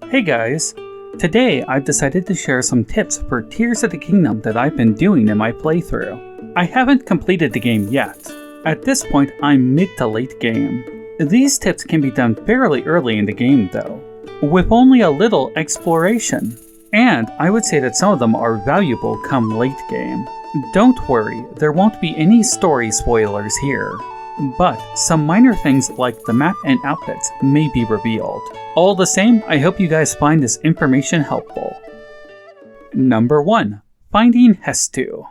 Hey guys! Today I've decided to share some tips for Tears of the Kingdom that I've been doing in my playthrough. I haven't completed the game yet. At this point I'm mid to late game. These tips can be done fairly early in the game though, with only a little exploration. And I would say that some of them are valuable come late game. Don't worry, there won't be any story spoilers here. But some minor things like the map and outfits may be revealed. All the same, I hope you guys find this information helpful. Number 1. Finding Hestu.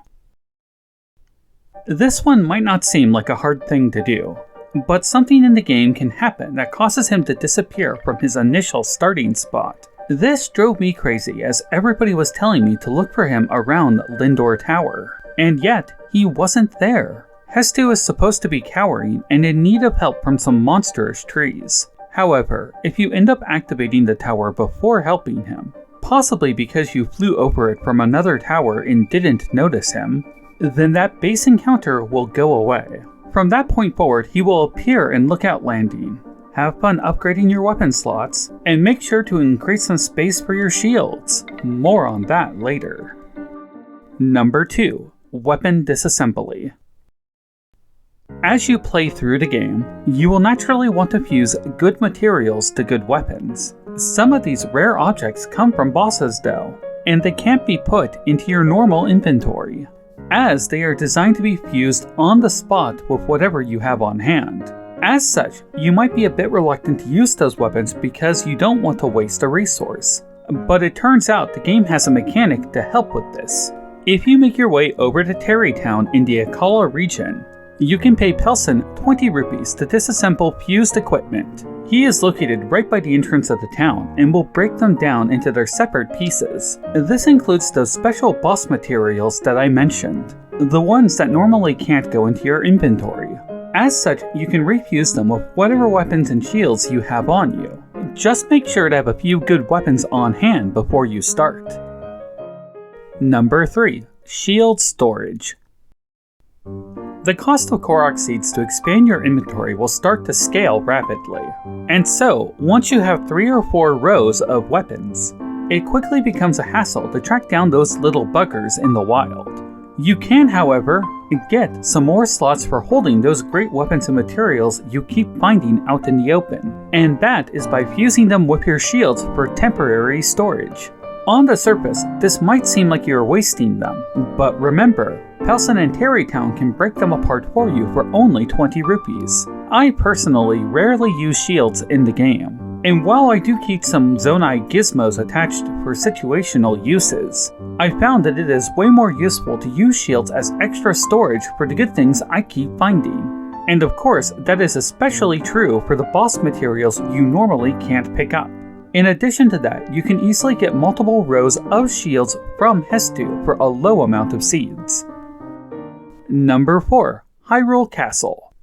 This one might not seem like a hard thing to do, but something in the game can happen that causes him to disappear from his initial starting spot. This drove me crazy as everybody was telling me to look for him around Lindor Tower, and yet he wasn't there. Hestu is supposed to be cowering and in need of help from some monstrous trees. However, if you end up activating the tower before helping him, possibly because you flew over it from another tower and didn't notice him, then that base encounter will go away. From that point forward, he will appear in Lookout Landing. Have fun upgrading your weapon slots, and make sure to increase some space for your shields. More on that later. Number 2. Weapon Disassembly. As you play through the game, you will naturally want to fuse good materials to good weapons. Some of these rare objects come from bosses though, and they can't be put into your normal inventory, as they are designed to be fused on the spot with whatever you have on hand. As such, you might be a bit reluctant to use those weapons because you don't want to waste a resource. But it turns out the game has a mechanic to help with this. If you make your way over to Terrytown in the Akala region, you can pay Pelson 20 rupees to disassemble fused equipment. He is located right by the entrance of the town and will break them down into their separate pieces. This includes those special boss materials that I mentioned, the ones that normally can't go into your inventory. As such, you can refuse them with whatever weapons and shields you have on you. Just make sure to have a few good weapons on hand before you start. Number 3. Shield Storage. The cost of Korok seeds to expand your inventory will start to scale rapidly. And so, once you have 3 or 4 rows of weapons, it quickly becomes a hassle to track down those little buggers in the wild. You can, however, get some more slots for holding those great weapons and materials you keep finding out in the open, and that is by fusing them with your shields for temporary storage. On the surface, this might seem like you're wasting them, but remember, Pelson and Terrytown can break them apart for you for only 20 rupees. I personally rarely use shields in the game, and while I do keep some Zonai gizmos attached for situational uses, I found that it is way more useful to use shields as extra storage for the good things I keep finding. And of course, that is especially true for the boss materials you normally can't pick up. In addition to that, you can easily get multiple rows of shields from Hestu for a low amount of seeds. Number 4. Hyrule Castle.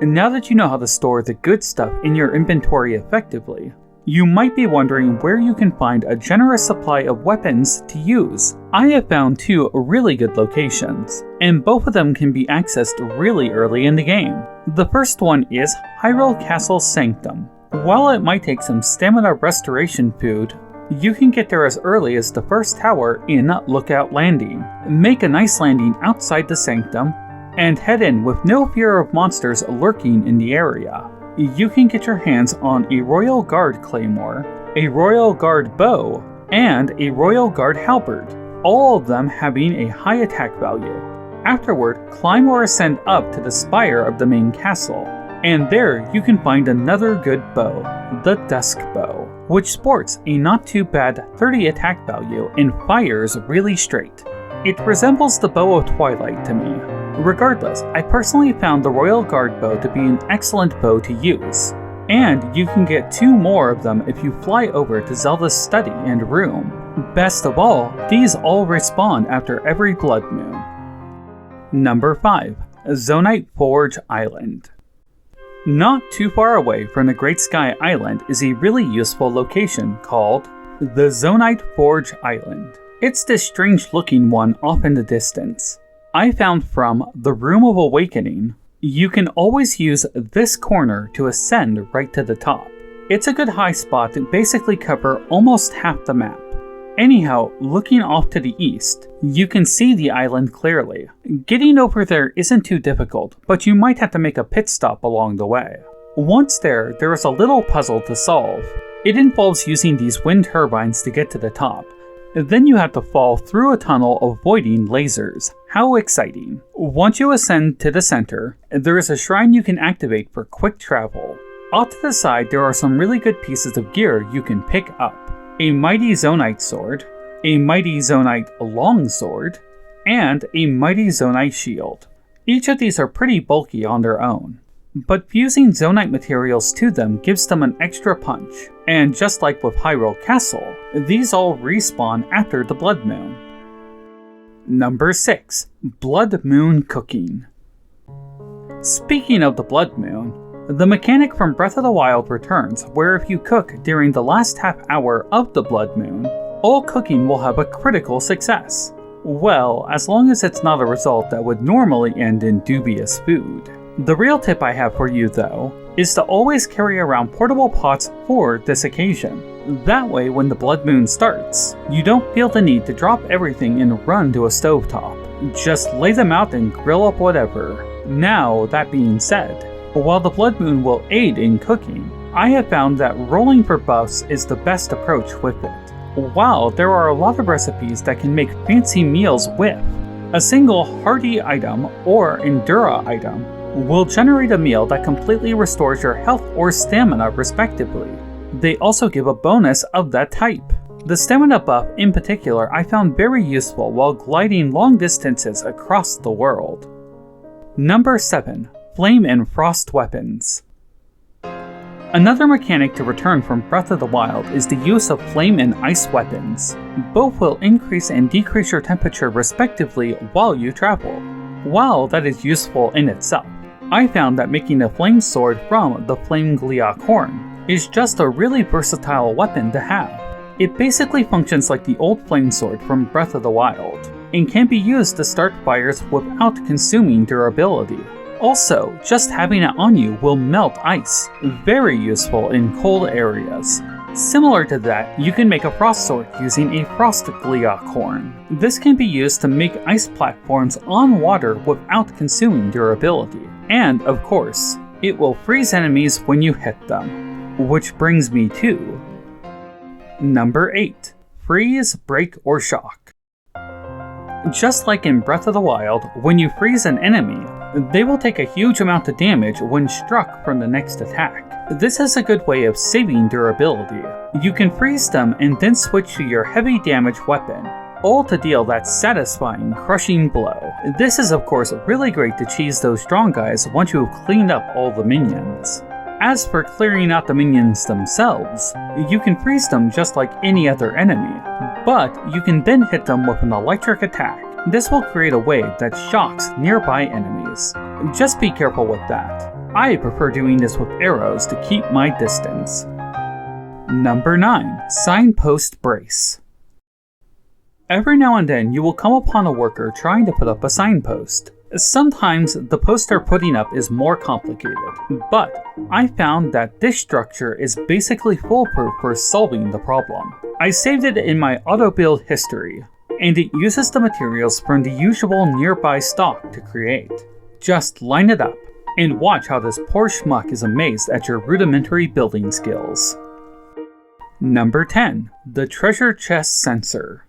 Now that you know how to store the good stuff in your inventory effectively, you might be wondering where you can find a generous supply of weapons to use. I have found 2 really good locations, and both of them can be accessed really early in the game. The first one is Hyrule Castle Sanctum. While it might take some stamina restoration food, you can get there as early as the first tower in Lookout Landing. Make a nice landing outside the sanctum, and head in with no fear of monsters lurking in the area. You can get your hands on a Royal Guard Claymore, a Royal Guard Bow, and a Royal Guard Halberd, all of them having a high attack value. Afterward, climb or ascend up to the spire of the main castle, and there you can find another good bow, the Dusk Bow, which sports a not too bad 30 attack value and fires really straight. It resembles the Bow of Twilight to me. Regardless, I personally found the Royal Guard Bow to be an excellent bow to use, and you can get 2 more of them if you fly over to Zelda's study and room. Best of all, these all respawn after every blood moon. Number 5. Zonite Forge Island. Not too far away from the Great Sky Island is a really useful location called the Zonite Forge Island. It's this strange looking one off in the distance. I found from the Room of Awakening, you can always use this corner to ascend right to the top. It's a good high spot to basically cover almost half the map. Anyhow, looking off to the east, you can see the island clearly. Getting over there isn't too difficult, but you might have to make a pit stop along the way. Once there is a little puzzle to solve. It involves using these wind turbines to get to the top. Then you have to fall through a tunnel avoiding lasers. How exciting. Once you ascend to the center, there is a shrine you can activate for quick travel. Off to the side, there are some really good pieces of gear you can pick up. A mighty Zonite sword, a mighty Zonite longsword, and a mighty Zonite shield. Each of these are pretty bulky on their own, but fusing Zonite materials to them gives them an extra punch, and just like with Hyrule Castle, these all respawn after the Blood Moon. Number 6. Blood Moon Cooking. Speaking of the Blood Moon, the mechanic from Breath of the Wild returns, where if you cook during the last half hour of the Blood Moon, all cooking will have a critical success. Well, as long as it's not a result that would normally end in dubious food. The real tip I have for you, though, is to always carry around portable pots for this occasion. That way, when the Blood Moon starts, you don't feel the need to drop everything and run to a stovetop. Just lay them out and grill up whatever. Now, that being said, while the Blood Moon will aid in cooking, I have found that rolling for buffs is the best approach with it. While there are a lot of recipes that can make fancy meals with, a single hearty item or Endura item will generate a meal that completely restores your health or stamina respectively. They also give a bonus of that type. The stamina buff in particular I found very useful while gliding long distances across the world. Number 7. Flame and Frost Weapons. Another mechanic to return from Breath of the Wild is the use of flame and ice weapons. Both will increase and decrease your temperature respectively while you travel. While that is useful in itself, I found that making a flame sword from the Flame Gliok horn is just a really versatile weapon to have. It basically functions like the old flame sword from Breath of the Wild, and can be used to start fires without consuming durability. Also, just having it on you will melt ice, very useful in cold areas. Similar to that, you can make a frost sword using a Frost Gliok horn. This can be used to make ice platforms on water without consuming durability. And, of course, it will freeze enemies when you hit them. Which brings me to Number 8. Freeze, Break, or Shock. Just like in Breath of the Wild, when you freeze an enemy, they will take a huge amount of damage when struck from the next attack. This is a good way of saving durability. You can freeze them and then switch to your heavy damage weapon, all to deal that satisfying crushing blow. This is of course really great to cheese those strong guys once you have cleaned up all the minions. As for clearing out the minions themselves, you can freeze them just like any other enemy, but you can then hit them with an electric attack. This will create a wave that shocks nearby enemies. Just be careful with that. I prefer doing this with arrows to keep my distance. Number 9. Signpost Brace. Every now and then you will come upon a worker trying to put up a signpost. Sometimes the post they're putting up is more complicated, but I found that this structure is basically foolproof for solving the problem. I saved it in my auto-build history, and it uses the materials from the usual nearby stock to create. Just line it up, and watch how this poor schmuck is amazed at your rudimentary building skills. Number 10. The Treasure Chest Sensor.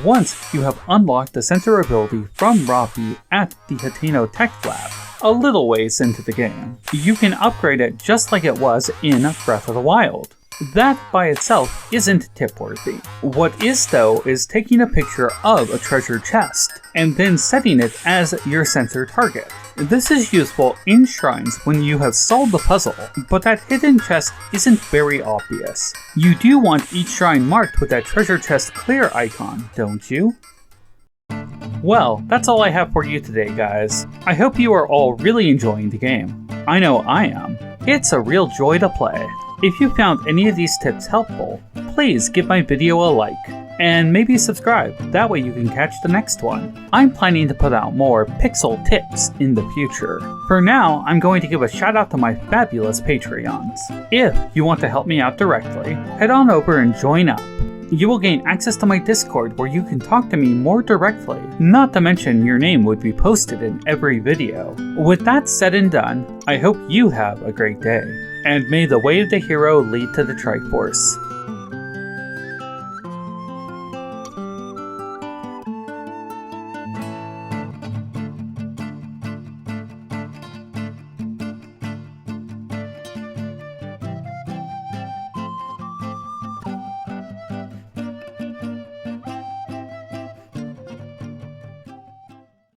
Once you have unlocked the sensor ability from Ravi at the Hateno Tech Lab, a little ways into the game, you can upgrade it just like it was in Breath of the Wild. That by itself isn't tip-worthy. What is though is taking a picture of a treasure chest and then setting it as your sensor target. This is useful in shrines when you have solved the puzzle, but that hidden chest isn't very obvious. You do want each shrine marked with that treasure chest clear icon, don't you? Well, that's all I have for you today, guys. I hope you are all really enjoying the game. I know I am. It's a real joy to play. If you found any of these tips helpful, please give my video a like. And maybe subscribe, that way you can catch the next one. I'm planning to put out more pixel tips in the future. For now, I'm going to give a shout out to my fabulous Patreons. If you want to help me out directly, head on over and join up. You will gain access to my Discord where you can talk to me more directly, not to mention your name would be posted in every video. With that said and done, I hope you have a great day, and may the way of the hero lead to the Triforce.